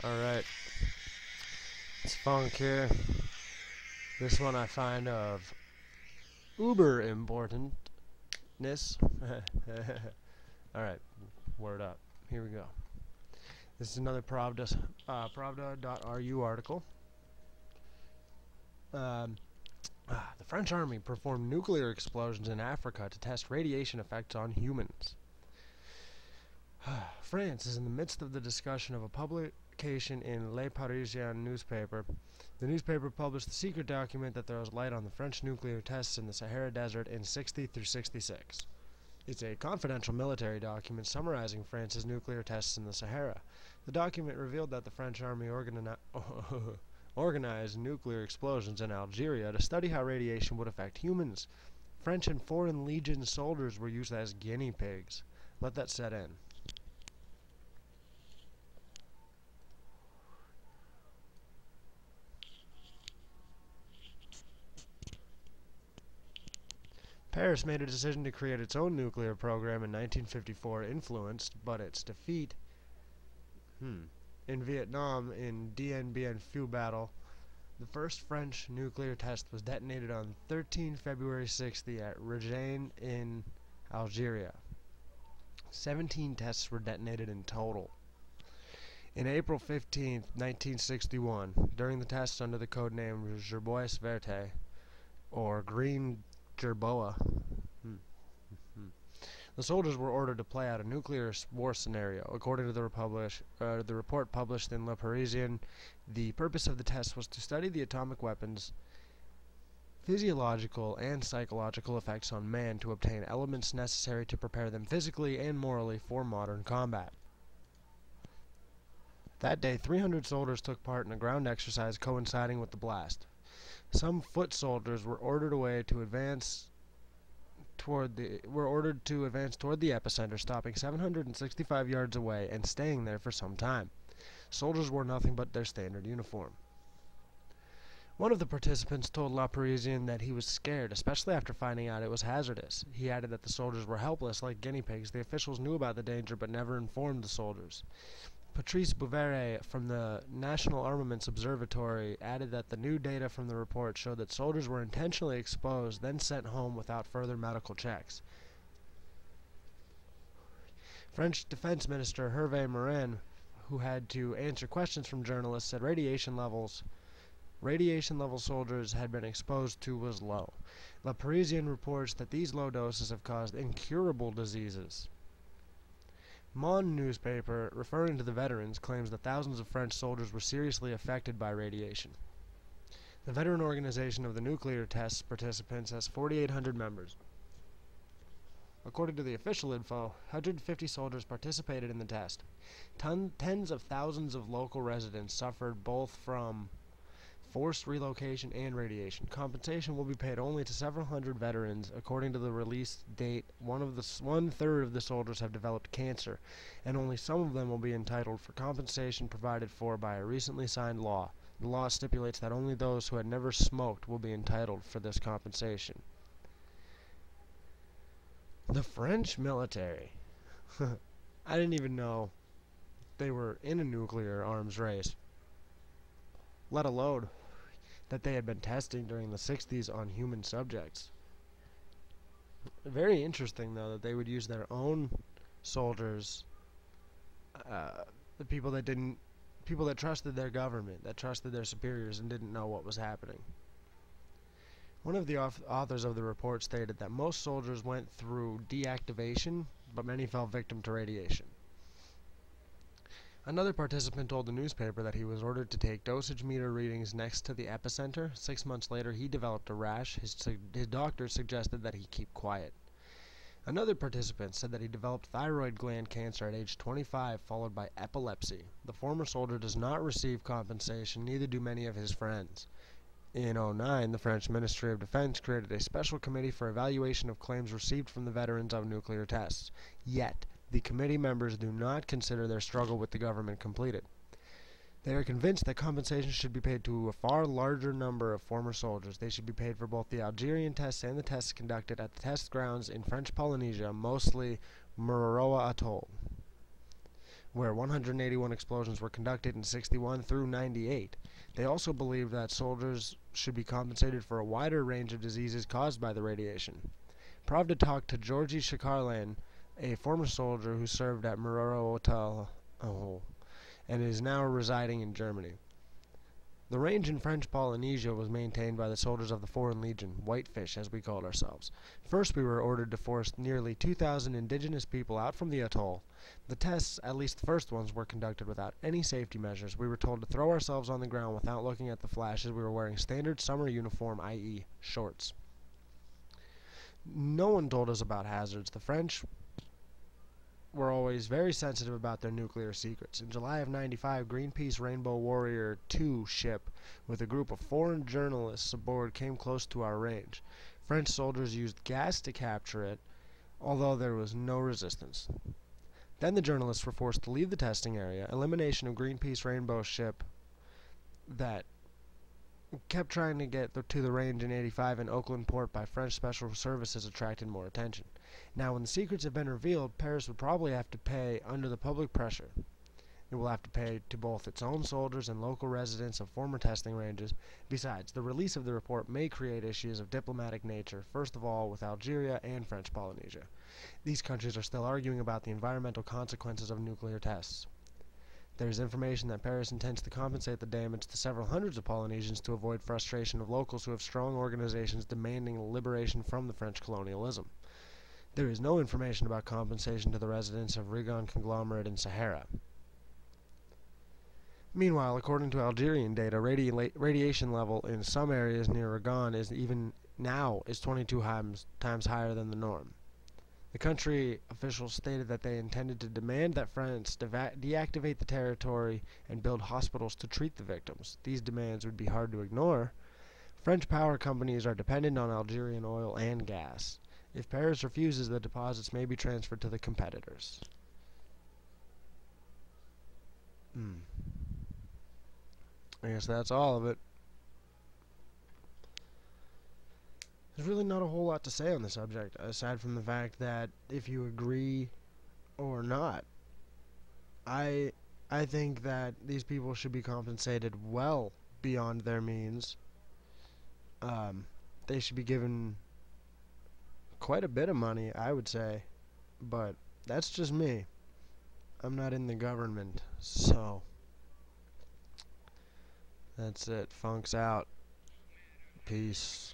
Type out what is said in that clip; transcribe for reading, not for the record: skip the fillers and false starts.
Alright, it's Funk here. This one I find of uber importantness. Alright, word up. Here we go. This is another Pravda.ru article. The French army performed nuclear explosions in Africa to test radiation effects on humans. France is in the midst of the discussion of a publication in Le Parisien newspaper. The newspaper published the secret document that throws light on the French nuclear tests in the Sahara Desert in 60 through 66. It's a confidential military document summarizing France's nuclear tests in the Sahara. The document revealed that the French army organized nuclear explosions in Algeria to study how radiation would affect humans. French and Foreign Legion soldiers were used as guinea pigs. Let that set in. Paris made a decision to create its own nuclear program in 1954, influenced but its defeat in Vietnam in Dien Bien Phu battle. The first French nuclear test was detonated on 13 February 60 at Regane in Algeria. 17 tests were detonated in total. In April 15, 1961, during the tests under the code name Gerbois Verte, or Green Jerboa, the soldiers were ordered to play out a nuclear war scenario. According to the report published in Le Parisien, the purpose of the test was to study the atomic weapons' physiological and psychological effects on man to obtain elements necessary to prepare them physically and morally for modern combat. That day, 300 soldiers took part in a ground exercise coinciding with the blast. Some foot soldiers were ordered to advance toward the epicenter, stopping 765 yards away and staying there for some time. Soldiers wore nothing but their standard uniform. One of the participants told La Parisien that he was scared, especially after finding out it was hazardous. He added that the soldiers were helpless, like guinea pigs. The officials knew about the danger but never informed the soldiers. Patrice Bouveret from the National Armaments Observatory added that the new data from the report showed that soldiers were intentionally exposed, then sent home without further medical checks. French Defense Minister Hervé Morin, who had to answer questions from journalists, said radiation level soldiers had been exposed to was low. La Parisien reports that these low doses have caused incurable diseases. Mon newspaper, referring to the veterans, claims that thousands of French soldiers were seriously affected by radiation. The veteran organization of the nuclear test participants has 4,800 members. According to the official info, 150 soldiers participated in the test. Tens of thousands of local residents suffered both from forced relocation and radiation. Compensation will be paid only to several hundred veterans. According to the release date, one-third of the soldiers have developed cancer, and only some of them will be entitled for compensation provided for by a recently signed law. The law stipulates that only those who had never smoked will be entitled for this compensation. The French military. I didn't even know they were in a nuclear arms race, let alone that they had been testing during the 60s on human subjects. Very interesting, though, that they would use their own soldiers, the people that trusted their government, that trusted their superiors and didn't know what was happening. One of the authors of the report stated that most soldiers went through deactivation, but many fell victim to radiation. Another participant told the newspaper that he was ordered to take dosage meter readings next to the epicenter. 6 months later, he developed a rash. His doctor suggested that he keep quiet. Another participant said that he developed thyroid gland cancer at age 25, followed by epilepsy. The former soldier does not receive compensation, neither do many of his friends. In 2009, the French Ministry of Defense created a special committee for evaluation of claims received from the veterans of nuclear tests. Yet, the committee members do not consider their struggle with the government completed. They are convinced that compensation should be paid to a far larger number of former soldiers. They should be paid for both the Algerian tests and the tests conducted at the test grounds in French Polynesia, mostly Mururoa Atoll. where 181 explosions were conducted in 61 through 98. They also believed that soldiers should be compensated for a wider range of diseases caused by the radiation. Pravda talked to Georgy Shakarlan, a former soldier who served at Muraro Hotel and is now residing in Germany. The range in French Polynesia was maintained by the soldiers of the Foreign Legion, Whitefish as we called ourselves. First we were ordered to force nearly 2,000 indigenous people out from the atoll. The tests, at least the first ones, were conducted without any safety measures. We were told to throw ourselves on the ground without looking at the flashes. We were wearing standard summer uniform, i.e. shorts. No one told us about hazards. The French were always very sensitive about their nuclear secrets. In July of '95, Greenpeace Rainbow Warrior 2 ship with a group of foreign journalists aboard came close to our range. French soldiers used gas to capture it, although there was no resistance. Then the journalists were forced to leave the testing area. Elimination of Greenpeace Rainbow ship that kept trying to get to the range in '85 in Oakland Port by French Special Services attracted more attention. Now, when the secrets have been revealed, Paris would probably have to pay under the public pressure. It will have to pay to both its own soldiers and local residents of former testing ranges. Besides, the release of the report may create issues of diplomatic nature, first of all with Algeria and French Polynesia. These countries are still arguing about the environmental consequences of nuclear tests. There is information that Paris intends to compensate the damage to several hundreds of Polynesians to avoid frustration of locals who have strong organizations demanding liberation from the French colonialism. There is no information about compensation to the residents of Rigon conglomerate in Sahara. Meanwhile, according to Algerian data, radiation level in some areas near Rigon is 22 times higher than the norm. The country officials stated that they intended to demand that France deactivate the territory and build hospitals to treat the victims. These demands would be hard to ignore. French power companies are dependent on Algerian oil and gas. If Paris refuses, the deposits may be transferred to the competitors. I guess that's all of it. There's really not a whole lot to say on the subject, aside from the fact that if you agree or not, I think that these people should be compensated well beyond their means. They should be given quite a bit of money, I would say, but that's just me. I'm not in the government, so that's it. Funk's out. Peace.